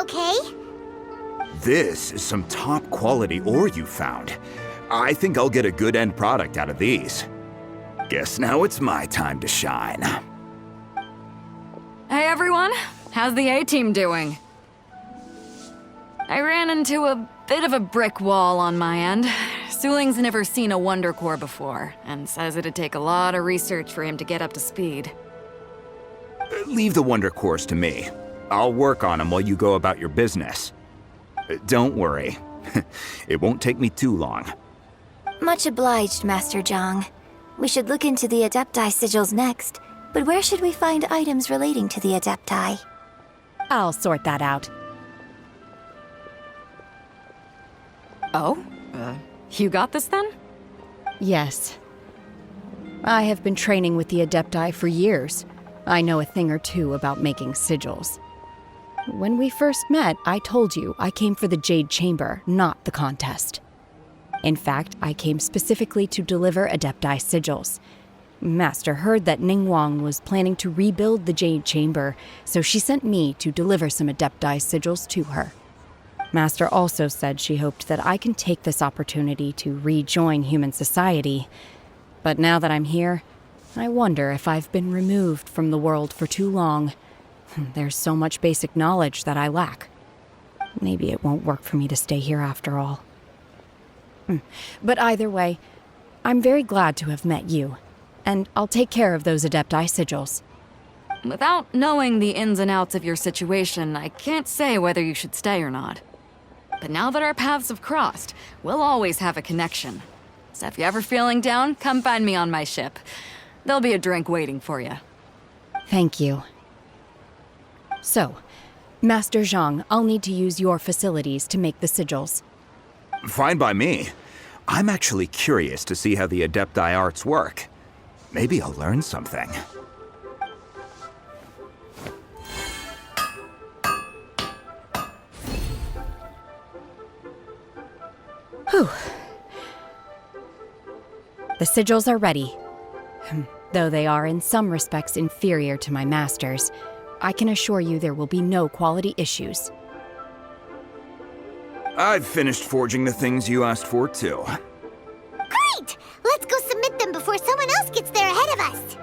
okay? This is some top quality ore you found. I think I'll get a good end product out of these. Guess now it's my time to shine. Hey everyone, how's the A-team doing? I ran into a bit of a brick wall on my end. Suling's never seen a Wonder Core before, and says it'd take a lot of research for him to get up to speed. Leave the Wonder Cores to me. I'll work on them while you go about your business. Don't worry. It won't take me too long. Much obliged, Master Zhang. We should look into the Adepti sigils next, but where should we find items relating to the Adepti? I'll sort that out. Oh? You got this then? Yes. I have been training with the Adepti for years. I know a thing or two about making sigils. When we first met, I told you I came for the Jade Chamber, not the contest. In fact, I came specifically to deliver Adepti sigils. Master heard that Ningguang was planning to rebuild the Jade Chamber, so she sent me to deliver some Adepti sigils to her. Master also said she hoped that I can take this opportunity to rejoin human society. But now that I'm here, I wonder if I've been removed from the world for too long. There's so much basic knowledge that I lack. Maybe it won't work for me to stay here after all. But either way, I'm very glad to have met you, and I'll take care of those Adepti sigils. Without knowing the ins and outs of your situation, I can't say whether you should stay or not. But now that our paths have crossed, we'll always have a connection. So if you're ever feeling down, come find me on my ship. There'll be a drink waiting for you. Thank you. So, Master Zhang, I'll need to use your facilities to make the sigils. Fine by me. I'm actually curious to see how the Adepti arts work. Maybe I'll learn something. Whew. The sigils are ready. Though they are in some respects inferior to my master's, I can assure you there will be no quality issues. I've finished forging the things you asked for, too. Great! Let's go submit them before someone else gets there ahead of us!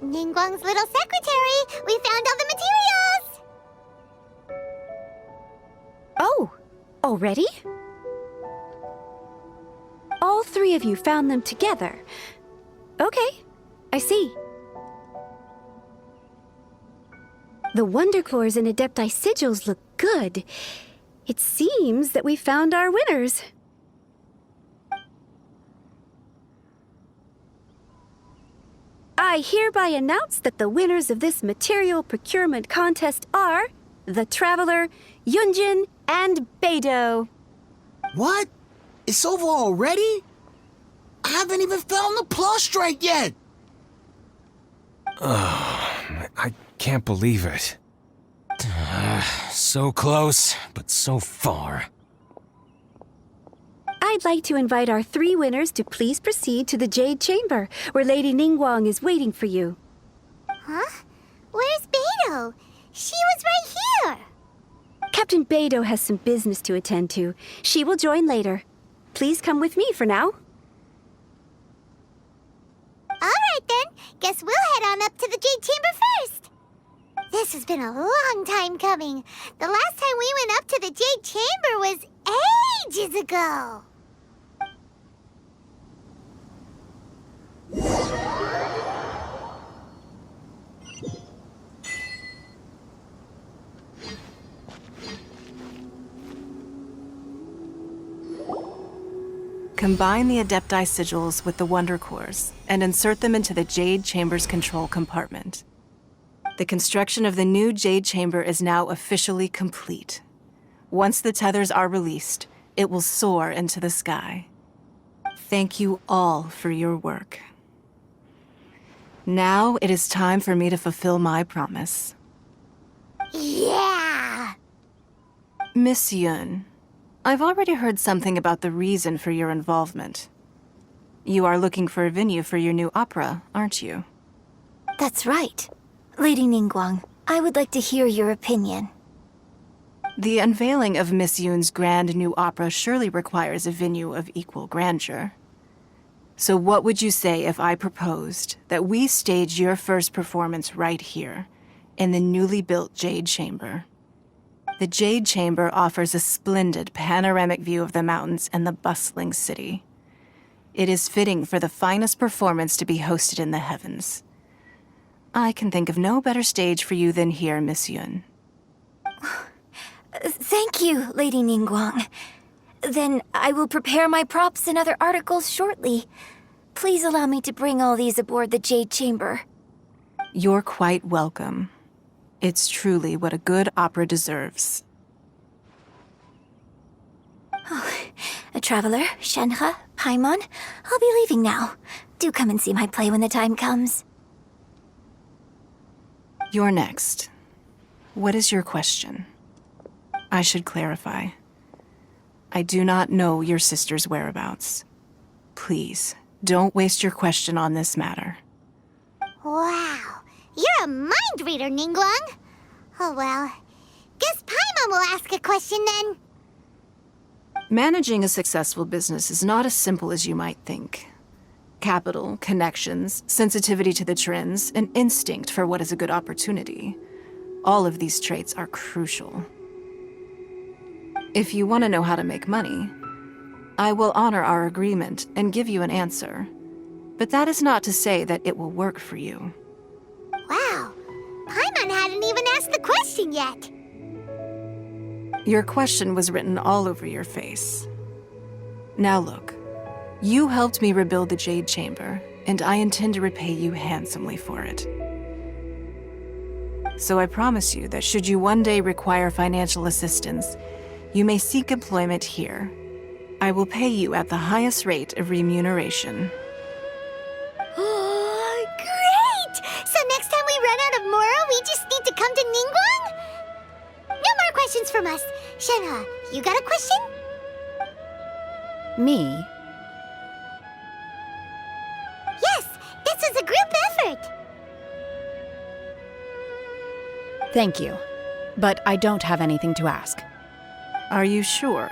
Ningguang's little secretary! We found all the materials! Oh, already? All three of you found them together. Okay, I see. The Wonder Cores and Adepti sigils look good. It seems that we found our winners. I hereby announce that the winners of this material procurement contest are the Traveler, Yunjin, and Beidou. What? It's over already? I haven't even found the prostrate yet! I can't believe it. So close, but so far. I'd like to invite our three winners to please proceed to the Jade Chamber, where Lady Ningguang is waiting for you. Huh? Where's Beidou? She was right here! Captain Beidou has some business to attend to. She will join later. Please come with me for now. Alright then, guess we'll head on up to the Jade Chamber first! This has been a long time coming. The last time we went up to the Jade Chamber was ages ago. Combine the Adepti sigils with the Wonder Cores and insert them into the Jade Chamber's control compartment. The construction of the new Jade Chamber is now officially complete. Once the tethers are released, it will soar into the sky. Thank you all for your work. Now it is time for me to fulfill my promise. Yeah! Miss Yun, I've already heard something about the reason for your involvement. You are looking for a venue for your new opera, aren't you? That's right. Lady Ningguang, I would like to hear your opinion. The unveiling of Miss Yun's grand new opera surely requires a venue of equal grandeur. So what would you say if I proposed that we stage your first performance right here, in the newly built Jade Chamber? The Jade Chamber offers a splendid panoramic view of the mountains and the bustling city. It is fitting for the finest performance to be hosted in the heavens. I can think of no better stage for you than here, Miss Yun. Thank you, Lady Ningguang. Then I will prepare my props and other articles shortly. Please allow me to bring all these aboard the Jade Chamber. You're quite welcome. It's truly what a good opera deserves. A traveler, Shenhe, Paimon, I'll be leaving now. Do come and see my play when the time comes. You're next. What is your question? I should clarify. I do not know your sister's whereabouts. Please, don't waste your question on this matter. Wow, you're a mind reader, Ningguang. Oh well, guess Paimon will ask a question then. Managing a successful business is not as simple as you might think. Capital, connections, sensitivity to the trends, and instinct for what is a good opportunity. All of these traits are crucial. If you want to know how to make money, I will honor our agreement and give you an answer. But that is not to say that it will work for you. Wow, Paimon hadn't even asked the question yet. Your question was written all over your face. Now look, you helped me rebuild the Jade Chamber, and I intend to repay you handsomely for it. So I promise you that should you one day require financial assistance, you may seek employment here. I will pay you at the highest rate of remuneration. Oh, great! So next time we run out of Mora, we just need to come to Ningguang? No more questions from us. Shenhe, you got a question? Me? Yes, this is a group effort. Thank you. But I don't have anything to ask. Are you sure?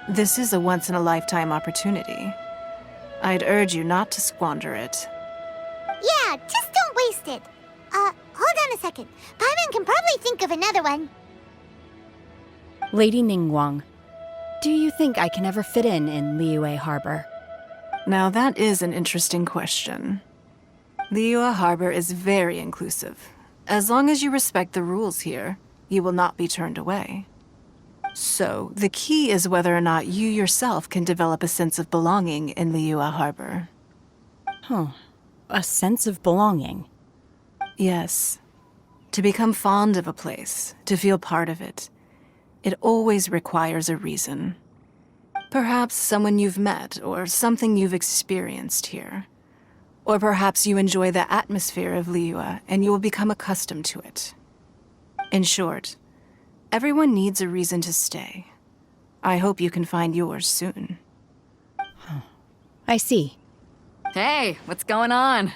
This is a once-in-a-lifetime opportunity. I'd urge you not to squander it. Yeah, just don't waste it. Hold on a second. Paimon can probably think of another one. Lady Ningguang, do you think I can ever fit in Liyue Harbor? Now that is an interesting question. Liyue Harbor is very inclusive. As long as you respect the rules here, you will not be turned away. So, the key is whether or not you yourself can develop a sense of belonging in Liyue Harbor. Huh. A sense of belonging. Yes. To become fond of a place, to feel part of it, it always requires a reason. Perhaps someone you've met, or something you've experienced here. Or perhaps you enjoy the atmosphere of Liyue and you will become accustomed to it. In short, everyone needs a reason to stay. I hope you can find yours soon. I see. Hey, what's going on?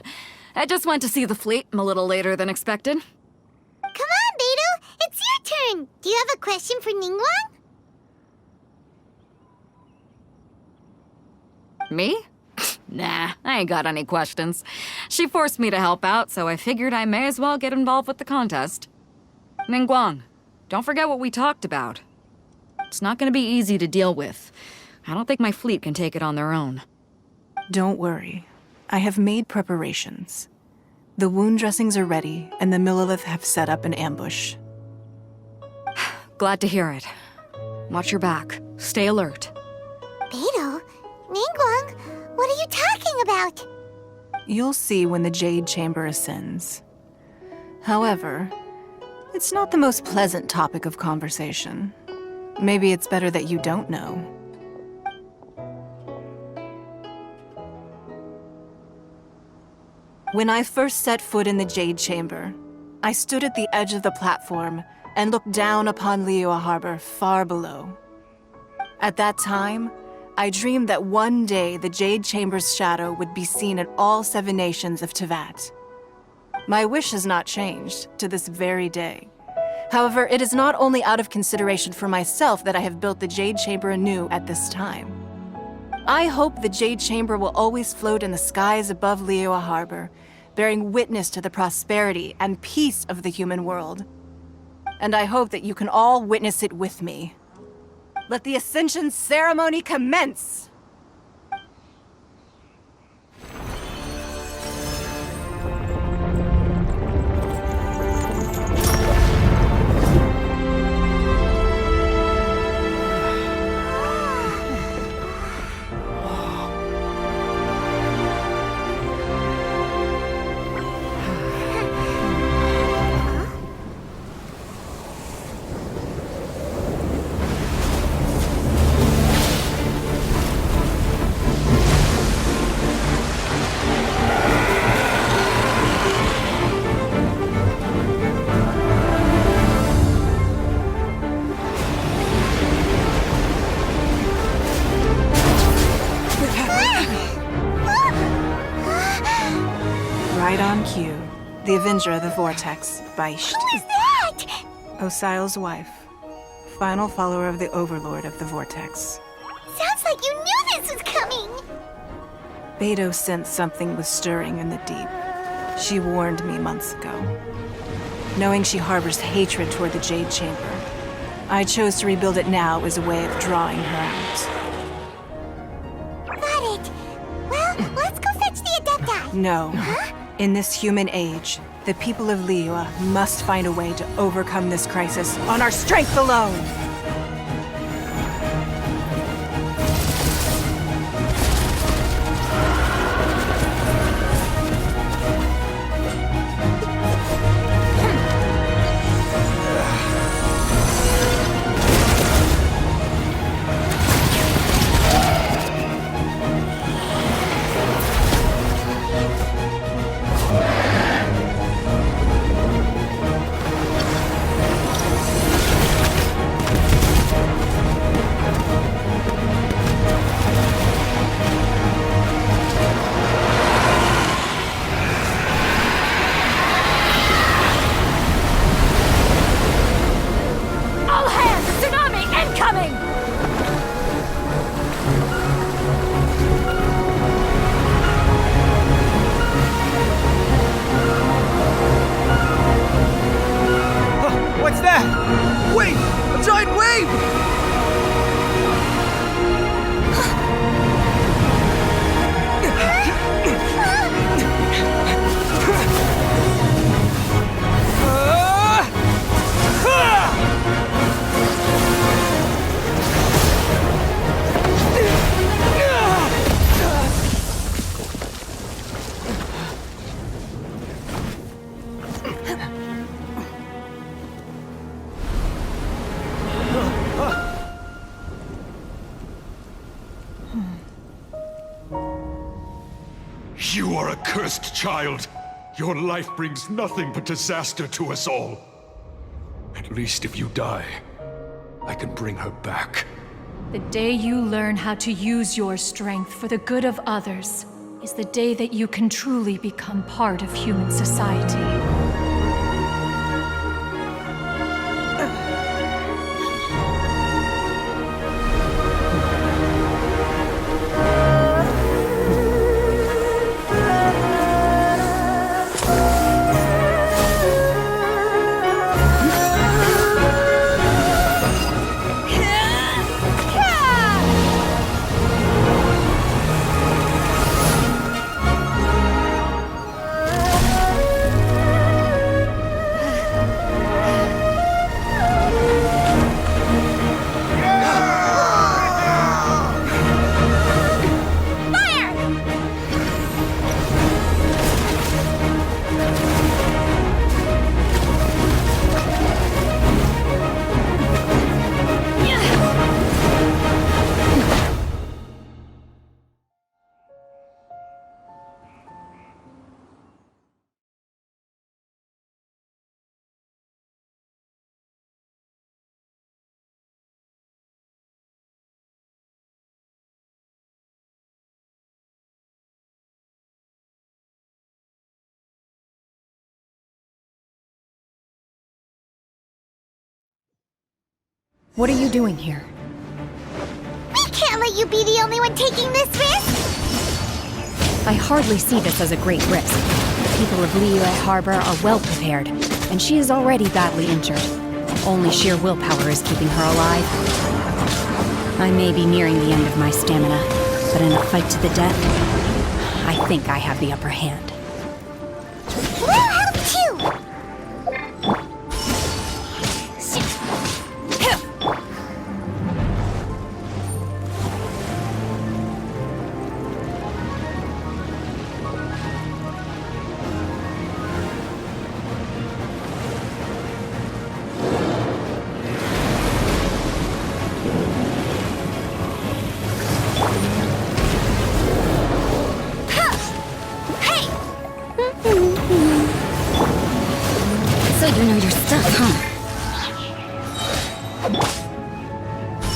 I just went to see the fleet a little later than expected. Come on, Beidou, it's your turn. Do you have a question for Ningguang? Me? Nah, I ain't got any questions. She forced me to help out, so I figured I may as well get involved with the contest. Ningguang, don't forget what we talked about. It's not gonna be easy to deal with. I don't think my fleet can take it on their own. Don't worry. I have made preparations. The wound dressings are ready, and the Millilith have set up an ambush. Glad to hear it. Watch your back. Stay alert. Beidou? Ningguang? What are you talking about? You'll see when the Jade Chamber ascends. However, it's not the most pleasant topic of conversation. Maybe it's better that you don't know. When I first set foot in the Jade Chamber, I stood at the edge of the platform and looked down upon Liyue Harbor far below. At that time, I dreamed that one day the Jade Chamber's shadow would be seen in all 7 nations of Teyvat. My wish has not changed to this very day. However, it is not only out of consideration for myself that I have built the Jade Chamber anew at this time. I hope the Jade Chamber will always float in the skies above Liyue Harbor, bearing witness to the prosperity and peace of the human world. And I hope that you can all witness it with me. Let the Ascension ceremony commence! Right on cue. The Avenger of the Vortex, Beisht. Who is that? Osial's wife. Final follower of the Overlord of the Vortex. Sounds like you knew this was coming. Beidou sensed something was stirring in the deep. She warned me months ago. Knowing she harbors hatred toward the Jade Chamber, I chose to rebuild it now as a way of drawing her out. Got it. Well, let's go fetch the Adepti. No. In this human age, the people of Liyue must find a way to overcome this crisis on our strength alone! All hands! Tsunami incoming! What's that? Wait! A giant wave! You are a cursed child. Your life brings nothing but disaster to us all. At least if you die, I can bring her back. The day you learn how to use your strength for the good of others is the day that you can truly become part of human society. What are you doing here? We can't let you be the only one taking this risk! I hardly see this as a great risk. The people of Liyue Harbor are well prepared, and she is already badly injured. Only sheer willpower is keeping her alive. I may be nearing the end of my stamina, but in a fight to the death, I think I have the upper hand. We'll help too! So you know your stuff, huh?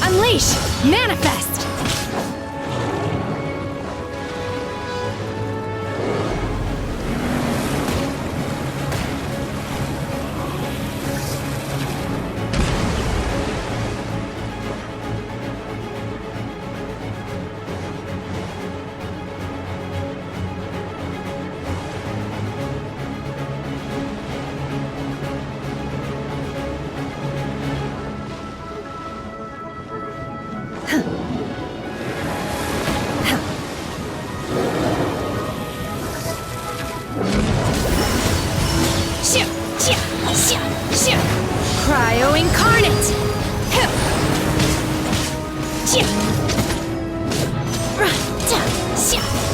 Unleash! Manifest! Cryo Incarnate!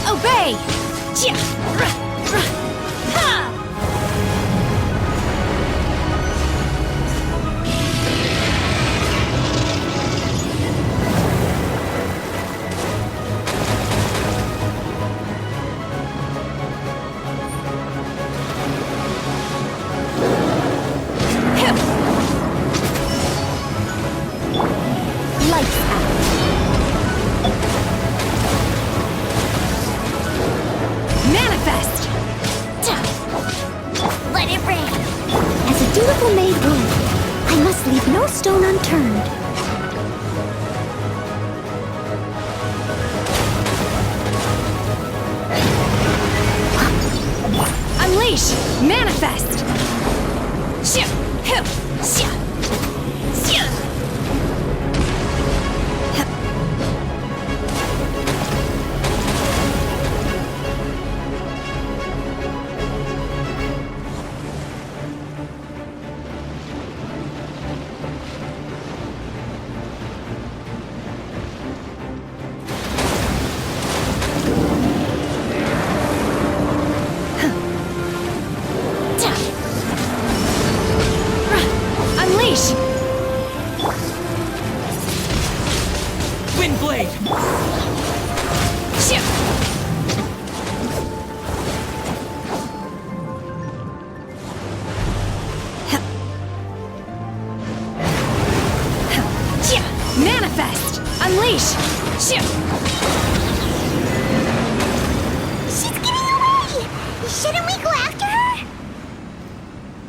Obey! Lights out. Manifest! Let it rain! As a dutiful maid rule, I must leave no stone unturned. Unleash! Manifest! Unleash! Windblade! Manifest! Unleash! She's getting away! Shouldn't we go after her?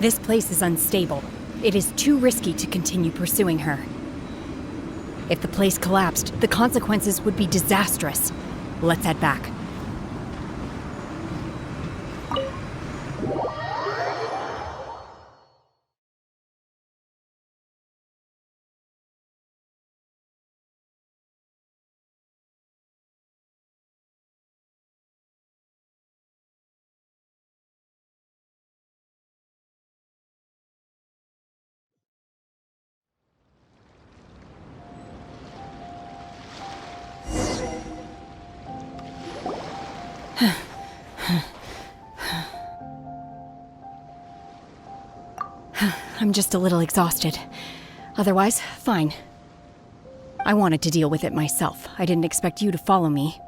This place is unstable. It is too risky to continue pursuing her. If the place collapsed, the consequences would be disastrous. Let's head back. I'm just a little exhausted. Otherwise, fine. I wanted to deal with it myself. I didn't expect you to follow me.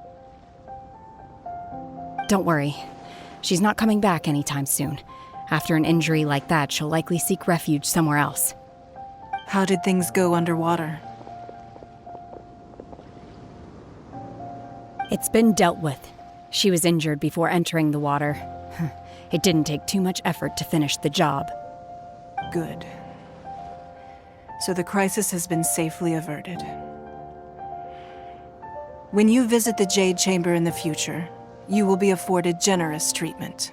Don't worry. She's not coming back anytime soon. After an injury like that, she'll likely seek refuge somewhere else. How did things go underwater? It's been dealt with. She was injured before entering the water. It didn't take too much effort to finish the job. Good. so the crisis has been safely averted. When you visit the Jade Chamber in the future, you will be afforded generous treatment.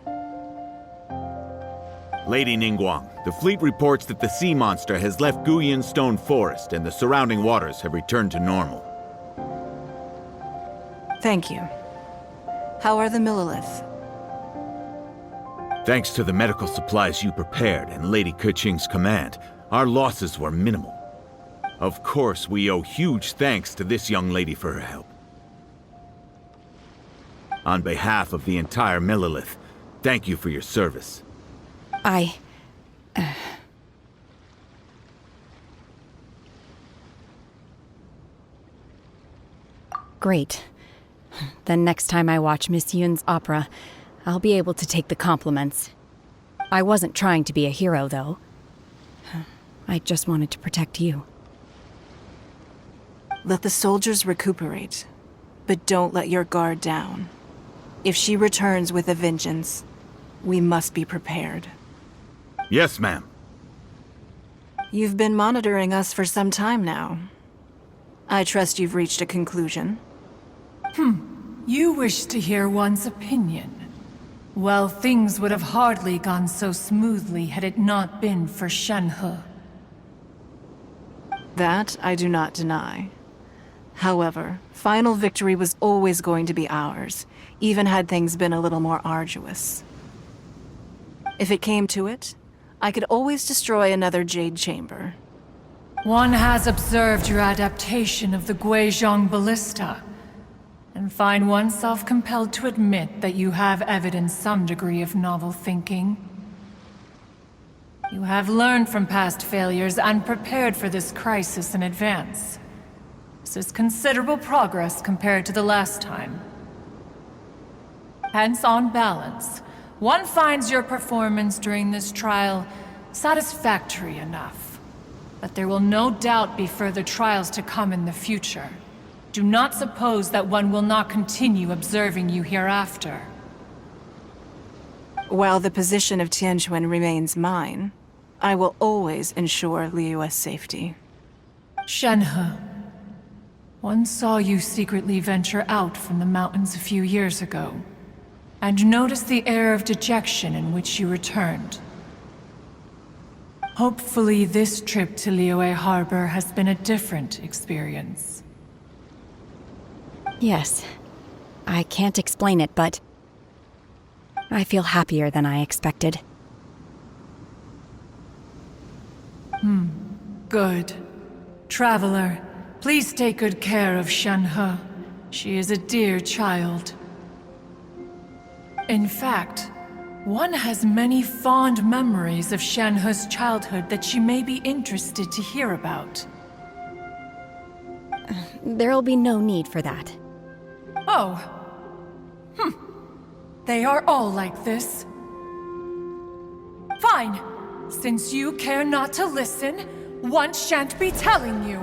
Lady Ningguang, the fleet reports that the sea monster has left Guyan Stone Forest and the surrounding waters have returned to normal. Thank you. How are the Millilith? Thanks to the medical supplies you prepared and Lady Keqing's command, our losses were minimal. Of course, we owe huge thanks to this young lady for her help. On behalf of the entire Millilith, thank you for your service. Great. Then next time I watch Miss Yun's opera, I'll be able to take the compliments. I wasn't trying to be a hero, though. I just wanted to protect you. Let the soldiers recuperate, but don't let your guard down. If she returns with a vengeance, we must be prepared. Yes, ma'am. You've been monitoring us for some time now. I trust you've reached a conclusion. You wish to hear one's opinion. Well, things would have hardly gone so smoothly had it not been for Shenhe. That I do not deny. However, final victory was always going to be ours, even had things been a little more arduous. If it came to it, I could always destroy another Jade Chamber. One has observed your adaptation of the Guizhong ballista, and find oneself compelled to admit that you have evidenced some degree of novel thinking. You have learned from past failures and prepared for this crisis in advance. This is considerable progress compared to the last time. Hence, on balance, one finds your performance during this trial satisfactory enough. But there will no doubt be further trials to come in the future. Do not suppose that one will not continue observing you hereafter. While the position of Tianquan remains mine, I will always ensure Liyue's safety. Shenhe, one saw you secretly venture out from the mountains a few years ago, and noticed the air of dejection in which you returned. Hopefully this trip to Liyue Harbor has been a different experience. Yes. I can't explain it, but I feel happier than I expected. Good. Traveler, please take good care of Shenhe. She is a dear child. In fact, one has many fond memories of Shenhe's childhood that she may be interested to hear about. There'll be no need for that. Oh. They are all like this. Fine. Since you care not to listen, one shan't be telling you.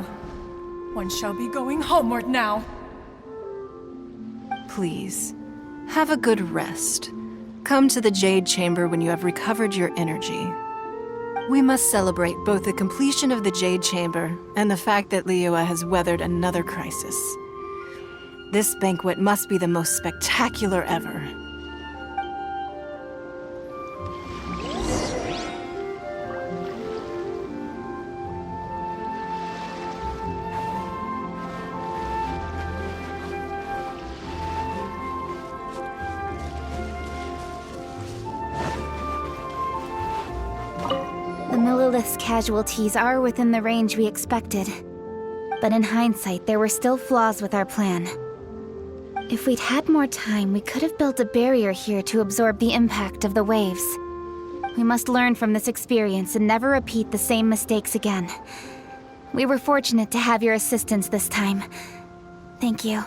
One shall be going homeward now. Please, have a good rest. Come to the Jade Chamber when you have recovered your energy. We must celebrate both the completion of the Jade Chamber and the fact that Liyue has weathered another crisis. This banquet must be the most spectacular ever. The Millilith's casualties are within the range we expected. But in hindsight, there were still flaws with our plan. If we'd had more time, we could have built a barrier here to absorb the impact of the waves. We must learn from this experience and never repeat the same mistakes again. We were fortunate to have your assistance this time. Thank you.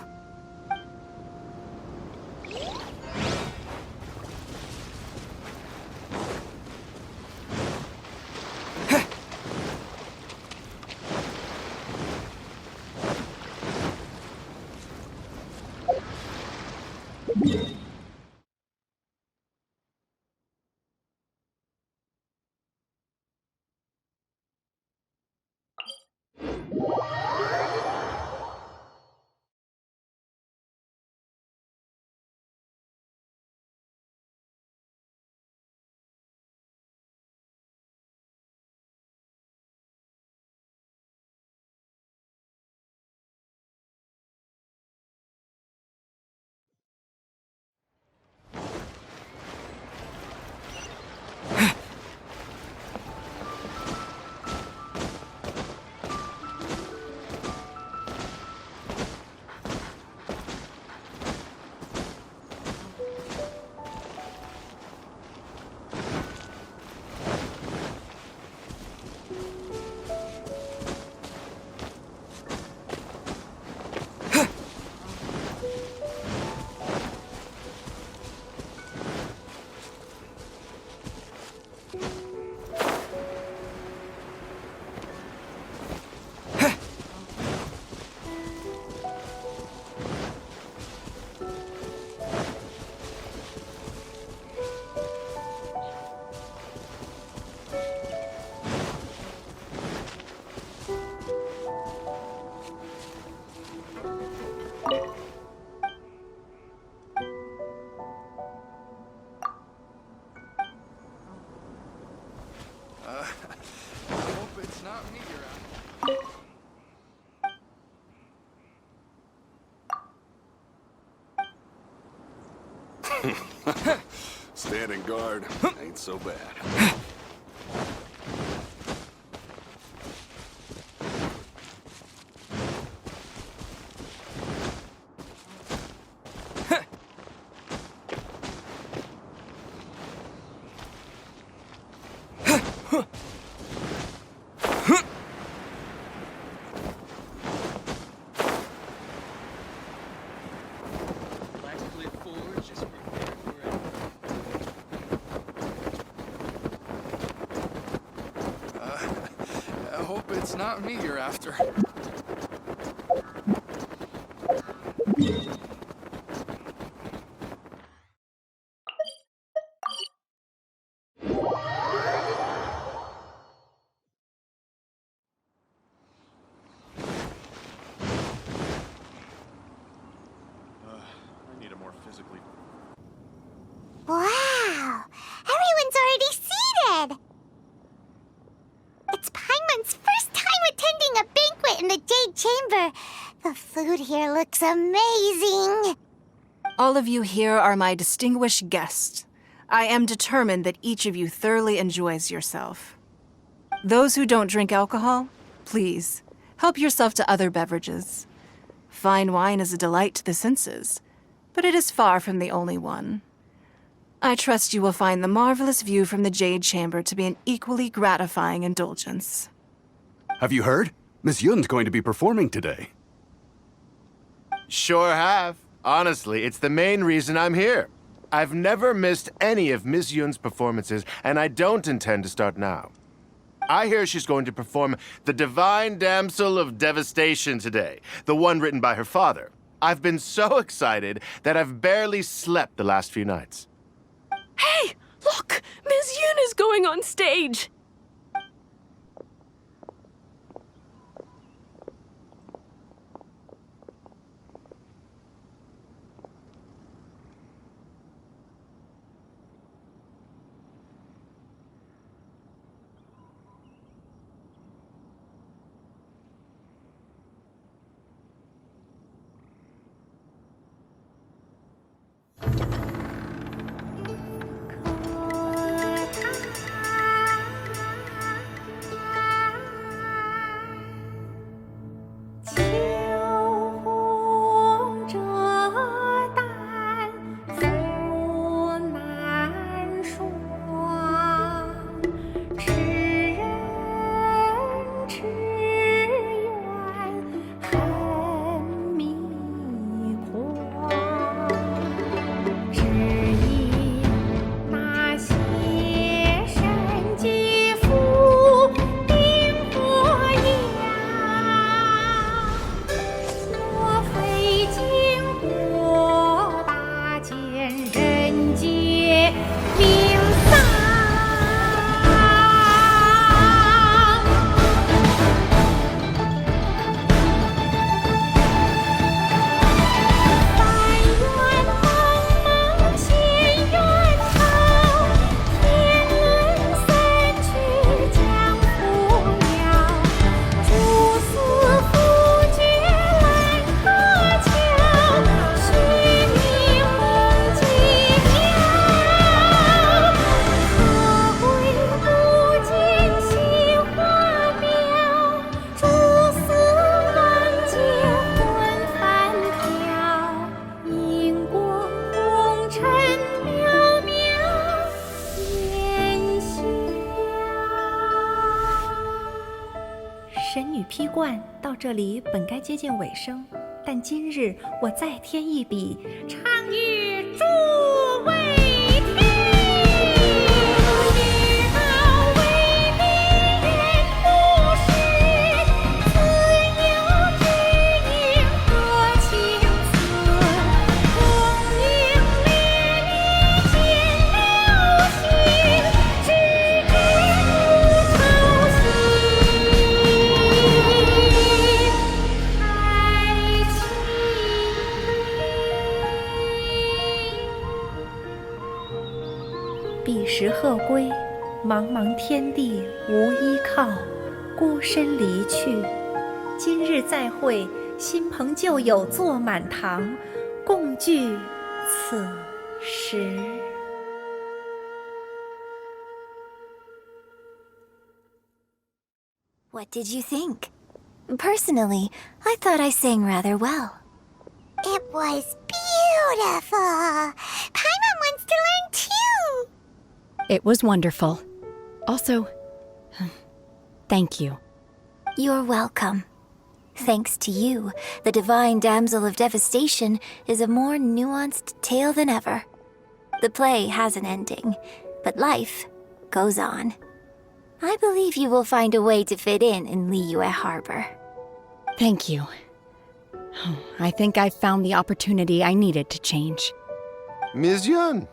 Standing guard ain't so bad. I hope it's not me you're after. I need a more physically... Wow! Everyone's already seated! It's Paimon's first time attending a banquet in the Jade Chamber. The food here looks amazing. All of you here are my distinguished guests. I am determined that each of you thoroughly enjoys yourself. Those who don't drink alcohol, please, help yourself to other beverages. Fine wine is a delight to the senses, but it is far from the only one. I trust you will find the marvelous view from the Jade Chamber to be an equally gratifying indulgence. Have you heard? Miss Yun's going to be performing today. Sure have. Honestly, it's the main reason I'm here. I've never missed any of Miss Yun's performances, and I don't intend to start now. I hear she's going to perform The Divine Damsel of Devastation today, the one written by her father. I've been so excited that I've barely slept the last few nights. Hey, look! Miss Yun is going on stage!神女劈冠到这里本该接近尾声，但今日我再添一笔，唱与诸位听。彼时鹤归，茫茫天地无依靠，孤身离去。今日再会，新朋旧友坐满堂，共聚此 10。What did you think? Personally, I thought I sang rather well. It was beautiful. Paimon wants to learn too. It was wonderful. Also, thank you. You're welcome. Thanks to you, the Divine Damsel of Devastation is a more nuanced tale than ever. The play has an ending, but life goes on. I believe you will find a way to fit in Liyue Harbor. Thank you. I think I've found the opportunity I needed to change. Ms. Yun,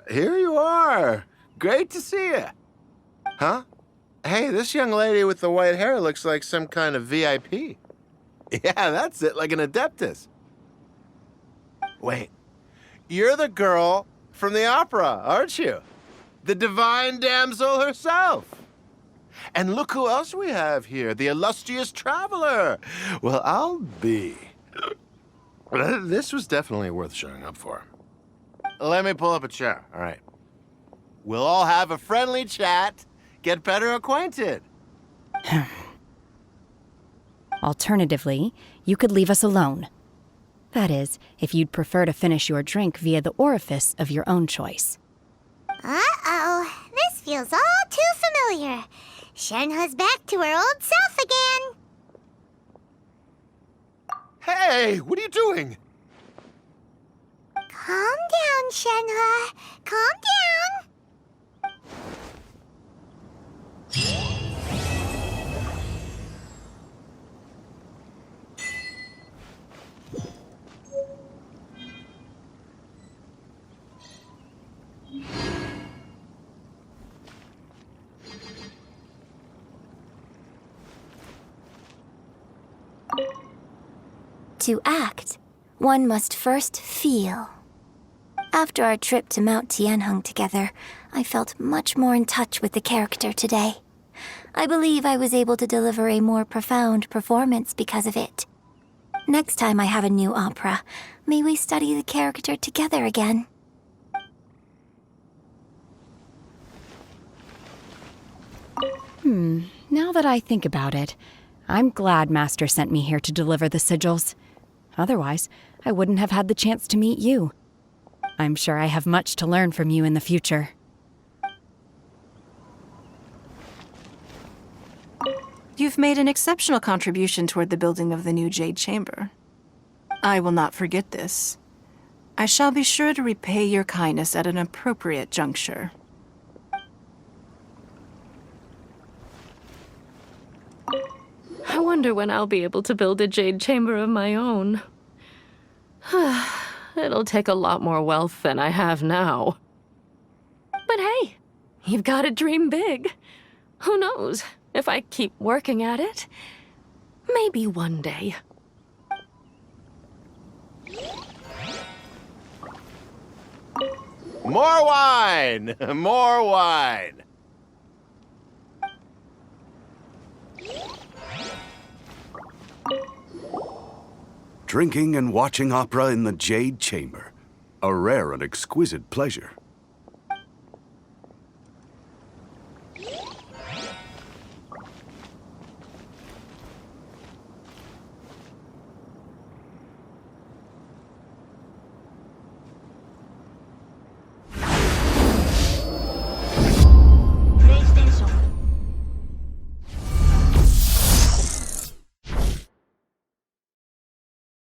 here you are. Great to see you. Huh? Hey, this young lady with the white hair looks like some kind of VIP. Yeah, that's it, like an Adeptus. Wait, you're the girl from the opera, aren't you? The Divine Damsel herself. And look who else we have here, the illustrious traveler. Well, I'll be. This was definitely worth showing up for. Let me pull up a chair, all right? We'll all have a friendly chat, get better acquainted. Alternatively, you could leave us alone. That is, if you'd prefer to finish your drink via the orifice of your own choice. Uh-oh, this feels all too familiar. Shenhe's back to her old self again. Hey, what are you doing? Calm down, Shenhe. Calm down. To act, one must first feel. After our trip to Mount Tianheng together, I felt much more in touch with the character today. I believe I was able to deliver a more profound performance because of it. Next time I have a new opera, may we study the character together again. Now that I think about it, I'm glad Master sent me here to deliver the sigils. Otherwise, I wouldn't have had the chance to meet you. I'm sure I have much to learn from you in the future. You've made an exceptional contribution toward the building of the new Jade Chamber. I will not forget this. I shall be sure to repay your kindness at an appropriate juncture. I wonder when I'll be able to build a jade chamber of my own. It'll take a lot more wealth than I have now. But hey, you've got to dream big. Who knows? If I keep working at it, maybe one day. More wine! More wine! Drinking and watching opera in the Jade Chamber. A rare and exquisite pleasure.